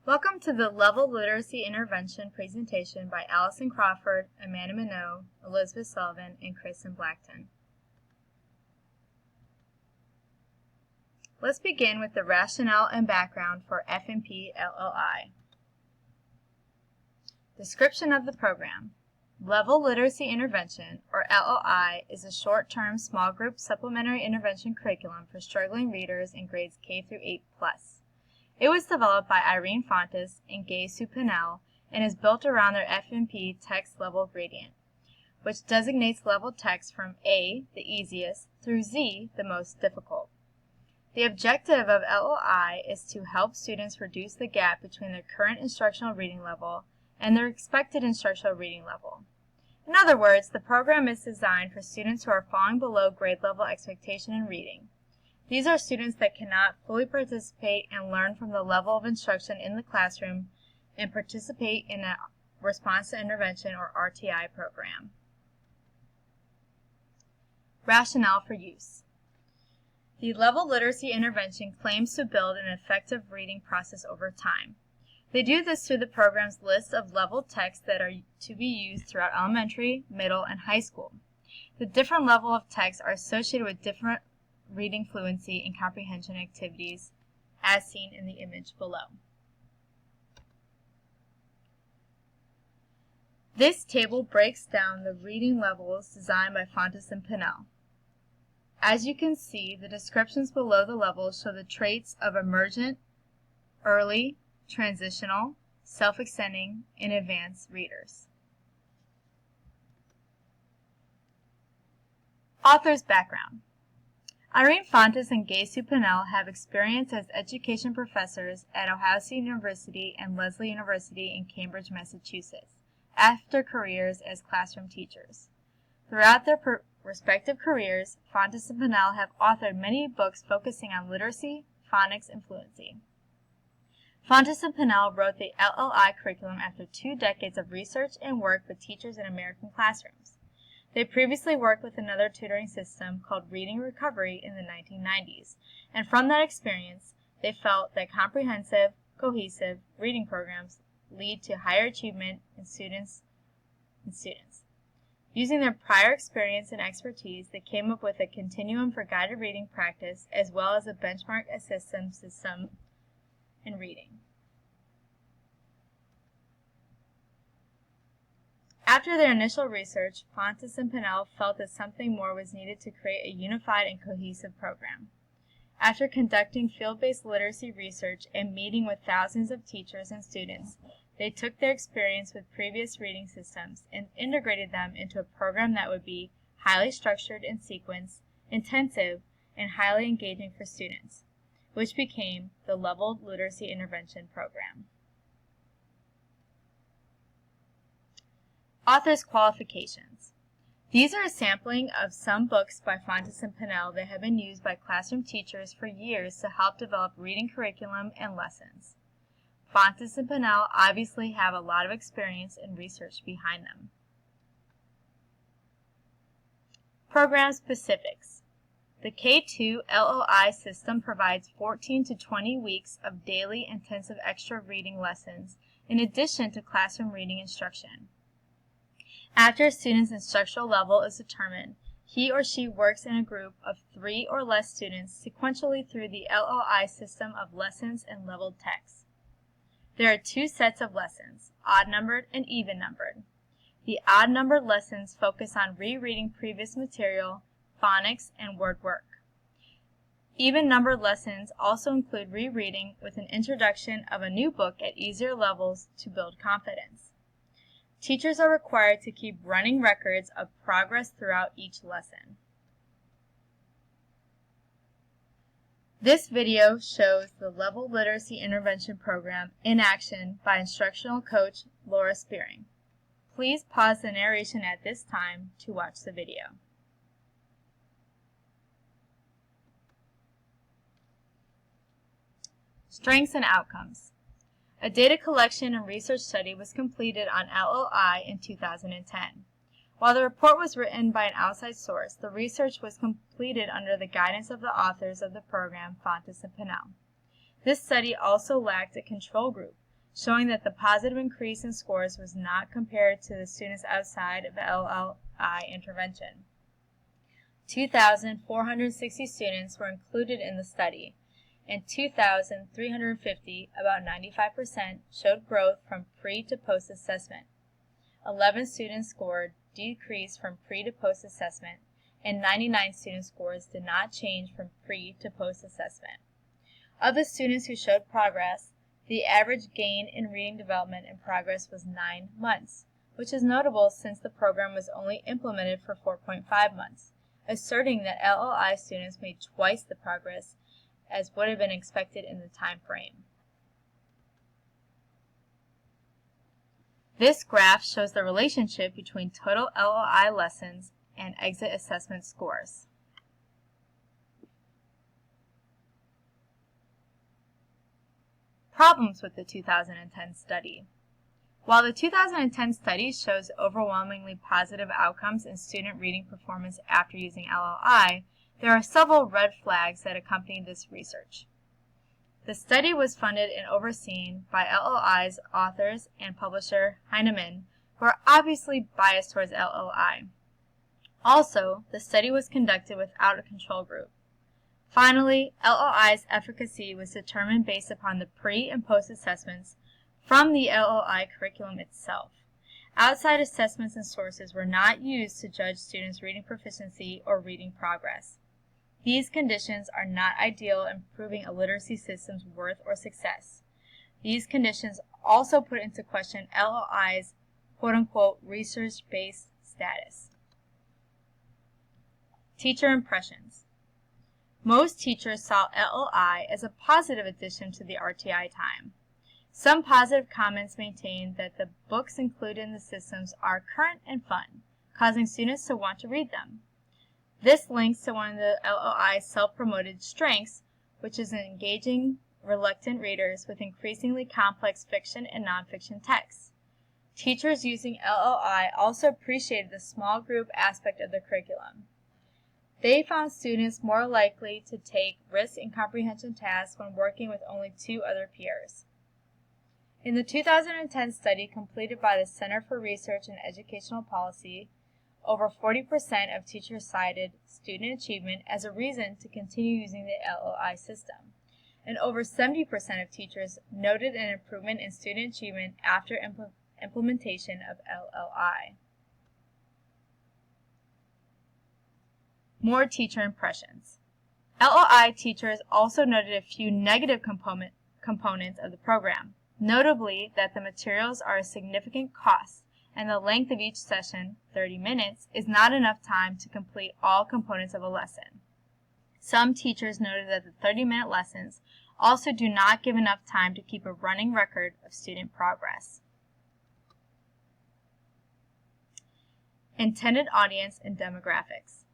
Welcome to the Level Literacy Intervention presentation by Allison Crawford, Amanda Minot, Elizabeth Sullivan, and Kristen Blackton. Let's begin with the rationale and background for F&P LLI. Description of the program. Level Literacy Intervention, or LLI, is a short-term small group supplementary intervention curriculum for struggling readers in grades K through 8+. It was developed by Irene Fontes and Gay Supinel and is built around their F&P text level gradient, which designates level text from A, the easiest, through Z, the most difficult. The objective of LLI is to help students reduce the gap between their current instructional reading level and their expected instructional reading level. In other words, the program is designed for students who are falling below grade level expectation in reading. These are students that cannot fully participate and learn from the level of instruction in the classroom and participate in a response to intervention or RTI program. Rationale for use. The Level Literacy Intervention claims to build an effective reading process over time. They do this through the program's list of level texts that are to be used throughout elementary, middle, and high school. The different level of texts are associated with different reading fluency and comprehension activities, as seen in the image below. This table breaks down the reading levels designed by Fontes and Pinnell. As you can see, the descriptions below the levels show the traits of emergent, early, transitional, self-extending, and advanced readers. Author's background. Irene Fontes and Gay Supinel have experience as education professors at Ohio State University and Lesley University in Cambridge, Massachusetts, after careers as classroom teachers. Throughout their respective careers, Fontes and Pinnell have authored many books focusing on literacy, phonics, and fluency. Fontes and Pinnell wrote the LLI curriculum after 2 decades of research and work with teachers in American classrooms. They previously worked with another tutoring system called Reading Recovery in the 1990s, and from that experience, they felt that comprehensive, cohesive reading programs lead to higher achievement in students. Using their prior experience and expertise, they came up with a continuum for guided reading practice as well as a benchmark assessment system in reading. After their initial research, Fontes and Pinnell felt that something more was needed to create a unified and cohesive program. After conducting field-based literacy research and meeting with thousands of teachers and students, they took their experience with previous reading systems and integrated them into a program that would be highly structured and sequenced, intensive, and highly engaging for students, which became the Level Literacy Intervention Program. Author's qualifications. These are a sampling of some books by Fontes and Pinnell that have been used by classroom teachers for years to help develop reading curriculum and lessons. Fontes and Pinnell obviously have a lot of experience and research behind them. Program specifics. The K2 LLI system provides 14 to 20 weeks of daily intensive extra reading lessons in addition to classroom reading instruction. After a student's instructional level is determined, he or she works in a group of 3 or less students sequentially through the LLI system of lessons and leveled texts. There are 2 sets of lessons, odd-numbered and even-numbered. The odd-numbered lessons focus on rereading previous material, phonics, and word work. Even-numbered lessons also include rereading with an introduction of a new book at easier levels to build confidence. Teachers are required to keep running records of progress throughout each lesson. This video shows the Level Literacy Intervention Program in action by instructional coach Laura Spearing. Please pause the narration at this time to watch the video. Strengths and outcomes. A data collection and research study was completed on LLI in 2010. While the report was written by an outside source, the research was completed under the guidance of the authors of the program, Fontes and Pinnell. This study also lacked a control group, showing that the positive increase in scores was not compared to the students outside of LLI intervention. 2,460 students were included in the study, and 2,350, about 95%, showed growth from pre to post assessment. 11 students' score decreased from pre to post assessment, and 99 students' scores did not change from pre to post assessment. Of the students who showed progress, the average gain in reading development and progress was 9 months, which is notable since the program was only implemented for 4.5 months, asserting that LLI students made twice the progress as would have been expected in the time frame. This graph shows the relationship between total LLI lessons and exit assessment scores. Problems with the 2010 study. While the 2010 study shows overwhelmingly positive outcomes in student reading performance after using LLI, there are several red flags that accompany this research. The study was funded and overseen by LLI's authors and publisher, Heinemann, who are obviously biased towards LLI. Also, the study was conducted without a control group. Finally, LLI's efficacy was determined based upon the pre- and post-assessments from the LLI curriculum itself. Outside assessments and sources were not used to judge students' reading proficiency or reading progress. These conditions are not ideal in proving a literacy system's worth or success. These conditions also put into question LLI's quote-unquote research-based status. Teacher impressions. Most teachers saw LLI as a positive addition to the RTI time. Some positive comments maintained that the books included in the systems are current and fun, causing students to want to read them. This links to one of the LLI's self-promoted strengths, which is engaging reluctant readers with increasingly complex fiction and nonfiction texts. Teachers using LLI also appreciated the small group aspect of the curriculum. They found students more likely to take risk and comprehension tasks when working with only 2 other peers. In the 2010 study completed by the Center for Research and Educational Policy, over 40% of teachers cited student achievement as a reason to continue using the LLI system, and over 70% of teachers noted an improvement in student achievement after implementation of LLI. More teacher impressions. LLI teachers also noted a few negative components of the program, notably that the materials are a significant cost, and the length of each session, 30 minutes, is not enough time to complete all components of a lesson. Some teachers noted that the 30-minute lessons also do not give enough time to keep a running record of student progress. Intended audience and demographics.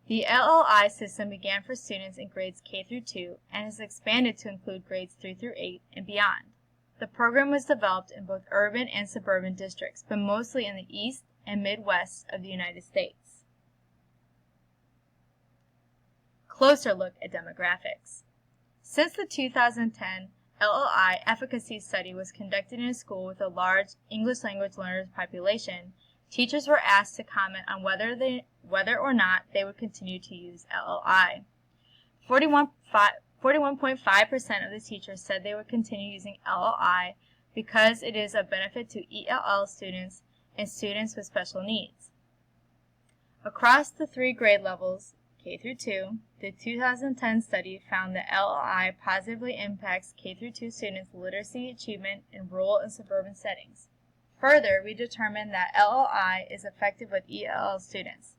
The LLI system began for students in grades K through 2 and has expanded to include grades 3 through 8 and beyond. The program was developed in both urban and suburban districts, but mostly in the East and Midwest of the United States. Closer look at demographics. Since the 2010 LLI efficacy study was conducted in a school with a large English language learners population, teachers were asked to comment on whether or not they would continue to use LLI. 41.5% of the teachers said they would continue using LLI because it is of benefit to ELL students and students with special needs. Across the 3 grade levels, K through 2, the 2010 study found that LLI positively impacts K through 2 students' literacy achievement in rural and suburban settings. Further, we determined that LLI is effective with ELL students,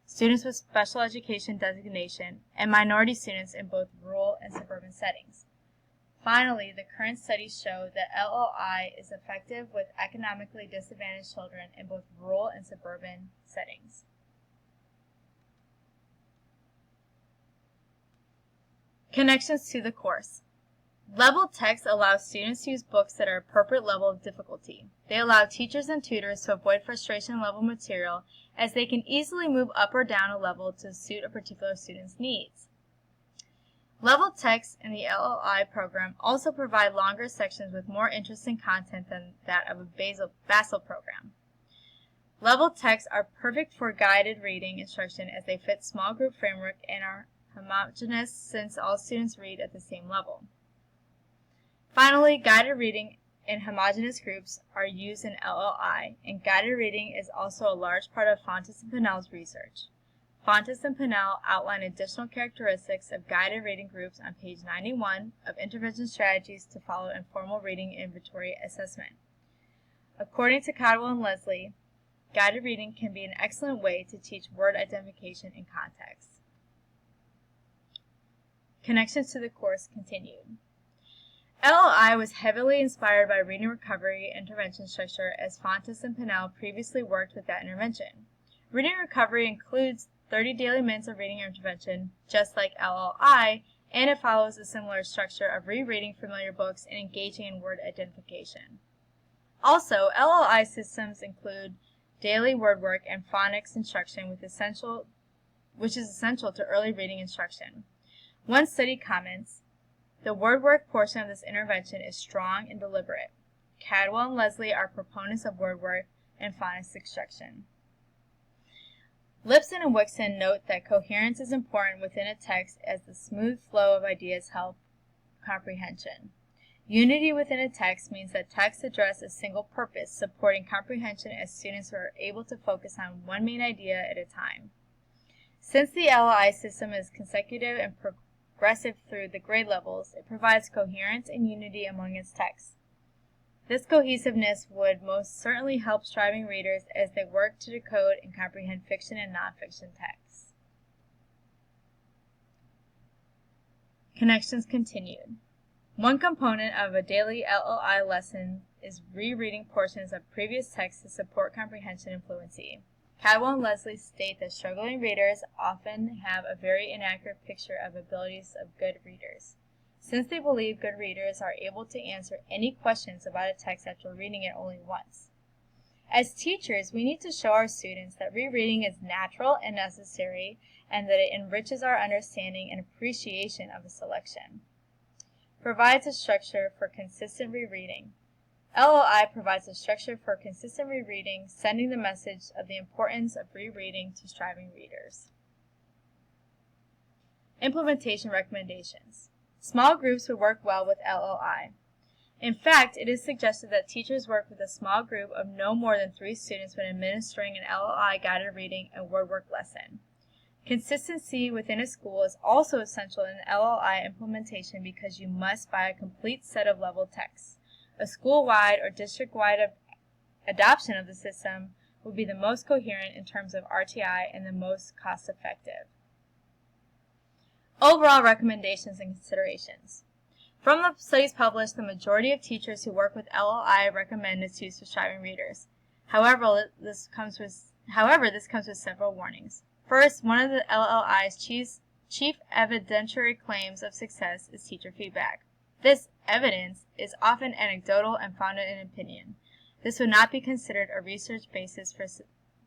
students with special education designation, and minority students in both rural and suburban settings. Finally, the current studies show that LLI is effective with economically disadvantaged children in both rural and suburban settings. Connections to the course. Level text allows students to use books that are appropriate level of difficulty. They allow teachers and tutors to avoid frustration level material as they can easily move up or down a level to suit a particular student's needs. Level texts in the LLI program also provide longer sections with more interesting content than that of a basal program. Level texts are perfect for guided reading instruction as they fit small group framework and are homogeneous since all students read at the same level. Finally, guided reading in homogeneous groups are used in LLI, and guided reading is also a large part of Fontes and Pinnell's research. Fontes and Pinnell outline additional characteristics of guided reading groups on page 91 of Intervention Strategies to Follow Informal Reading Inventory Assessment. According to Cadwell and Leslie, guided reading can be an excellent way to teach word identification in context. Connections to the course continued. LLI was heavily inspired by reading recovery intervention structure as Fontes and Pinnell previously worked with that intervention. Reading recovery includes 30 daily minutes of reading intervention, just like LLI, and it follows a similar structure of rereading familiar books and engaging in word identification. Also, LLI systems include daily word work and phonics instruction which is essential to early reading instruction. One study comments, "The word work portion of this intervention is strong and deliberate. Cadwell and Leslie are proponents of word work and phonics instruction." Lipson and Wixon note that coherence is important within a text as the smooth flow of ideas help comprehension. Unity within a text means that texts address a single purpose, supporting comprehension as students are able to focus on one main idea at a time. Since the LLI system is consecutive and progressive through the grade levels, it provides coherence and unity among its texts. This cohesiveness would most certainly help striving readers as they work to decode and comprehend fiction and nonfiction texts. Connections continued. One component of a daily LLI lesson is rereading portions of previous texts to support comprehension and fluency. Cadwell and Leslie state that struggling readers often have a very inaccurate picture of abilities of good readers, since they believe good readers are able to answer any questions about a text after reading it only once. As teachers, we need to show our students that rereading is natural and necessary, and that it enriches our understanding and appreciation of a selection. Provides a structure for consistent rereading. LLI provides a structure for consistent rereading, sending the message of the importance of rereading to striving readers. Implementation recommendations. Small groups would work well with LLI. In fact, it is suggested that teachers work with a small group of no more than 3 students when administering an LLI guided reading and word work lesson. Consistency within a school is also essential in LLI implementation because you must buy a complete set of level texts. A school-wide or district-wide adoption of the system would be the most coherent in terms of RTI and the most cost-effective. Overall recommendations and considerations. From the studies published, the majority of teachers who work with LLI recommend its use for striving readers. However, this comes with several warnings. First, one of the LLI's chief evidentiary claims of success is teacher feedback. This evidence is often anecdotal and founded in opinion. This would not be considered a research basis for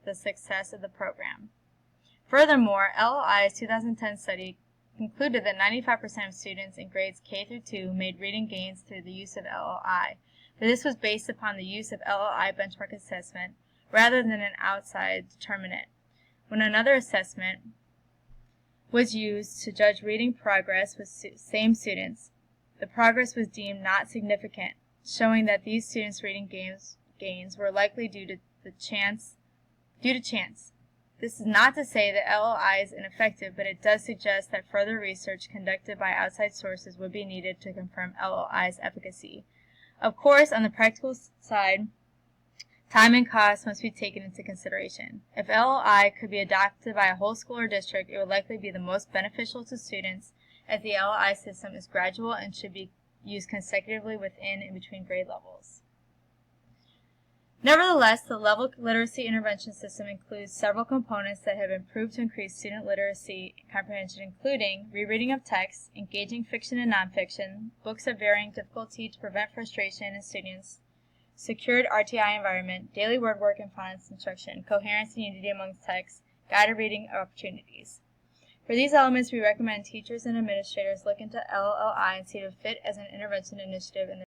the success of the program. Furthermore, LLI's 2010 study concluded that 95% of students in grades K through 2 made reading gains through the use of LLI, but this was based upon the use of LLI benchmark assessment rather than an outside determinant. When another assessment was used to judge reading progress with same students, the progress was deemed not significant, showing that these students' reading gains were likely due to chance. This is not to say that LLI is ineffective, but it does suggest that further research conducted by outside sources would be needed to confirm LLI's efficacy. Of course, on the practical side, time and cost must be taken into consideration. If LLI could be adopted by a whole school or district, it would likely be the most beneficial to students, as the LLI system is gradual and should be used consecutively within and between grade levels. Nevertheless, the level literacy intervention system includes several components that have been proved to increase student literacy and comprehension, including rereading of text, engaging fiction and nonfiction, books of varying difficulty to prevent frustration in students, secured RTI environment, daily word work and phonics instruction, coherence and unity amongst texts, guided reading opportunities. For these elements, we recommend teachers and administrators look into LLI and see if it fit as an intervention initiative in